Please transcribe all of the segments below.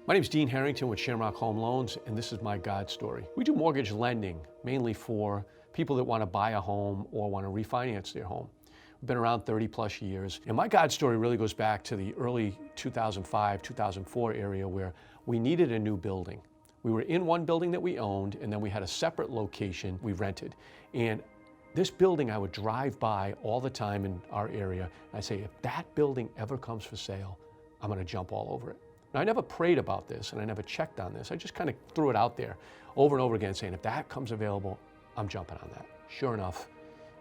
My name is Dean Harrington with Shamrock Home Loans, and this is my God story. We do mortgage lending mainly for people that want to buy a home or want to refinance their home. We've been around 30 plus years, and my God story really goes back to the early 2005, 2004 area where we needed a new building. We were in one building that we owned, and then we had a separate location we rented. And this building I would drive by all the time in our area, and I say, if that building ever comes for sale, I'm going to jump all over it. Now, I never prayed about this and I never checked on this. I just kind of threw it out there over and over again saying, if that comes available, I'm jumping on that. Sure enough,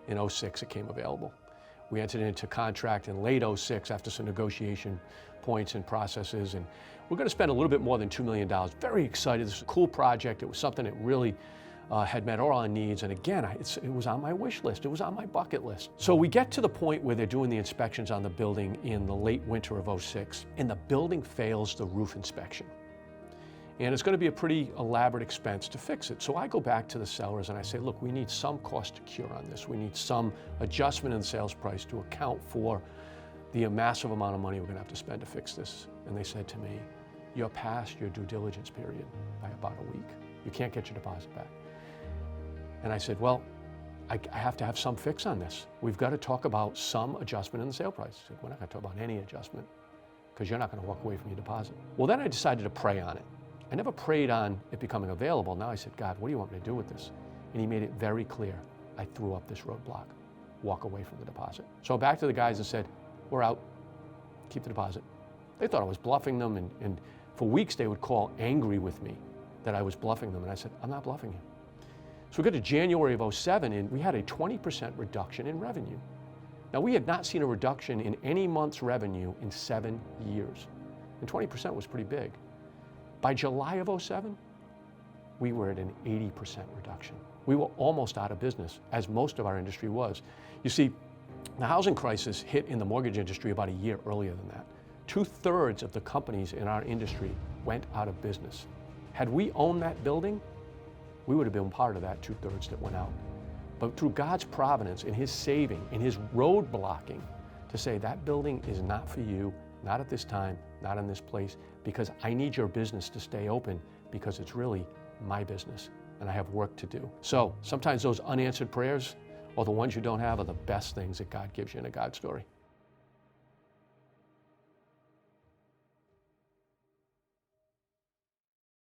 in 06 it came available. We entered into contract in late 06 after some negotiation points and processes, and we're going to spend a little bit more than $2 million. Very excited. This is a cool project. It was something that really had met all our needs, and again, it was on my wish list. It was on my bucket list. So we get to the point where they're doing the inspections on the building in the late winter of 06, and the building fails the roof inspection. And it's going to be a pretty elaborate expense to fix it. So I go back to the sellers and I say, look, we need some cost to cure on this. We need some adjustment in the sales price to account for the massive amount of money we're going to have to spend to fix this. And they said to me, you're past your due diligence period by about a week. You can't get your deposit back. And I said, well, I have to have some fix on this. We've got to talk about some adjustment in the sale price. I said, we're not going to talk about any adjustment because you're not going to walk away from your deposit. Well, then I decided to pray on it. I never prayed on it becoming available. Now I said, God, what do you want me to do with this? And he made it very clear. I threw up this roadblock. Walk away from the deposit. So back to the guys and said, we're out. Keep the deposit. They thought I was bluffing them, and for weeks they would call angry with me that I was bluffing them. And I said, I'm not bluffing you. So we got to January of 07, and we had a 20% reduction in revenue. Now, we had not seen a reduction in any month's revenue in 7 years, and 20% was pretty big. By July of 07, we were at an 80% reduction. We were almost out of business, as most of our industry was. You see, the housing crisis hit in the mortgage industry about a year earlier than that. 2/3 of the companies in our industry went out of business. Had we owned that building, we would have been part of that 2/3 that went out. But through God's providence and His saving and His road blocking to say that building is not for you, not at this time, not in this place, because I need your business to stay open because it's really my business and I have work to do. So sometimes those unanswered prayers or the ones you don't have are the best things that God gives you in a God story.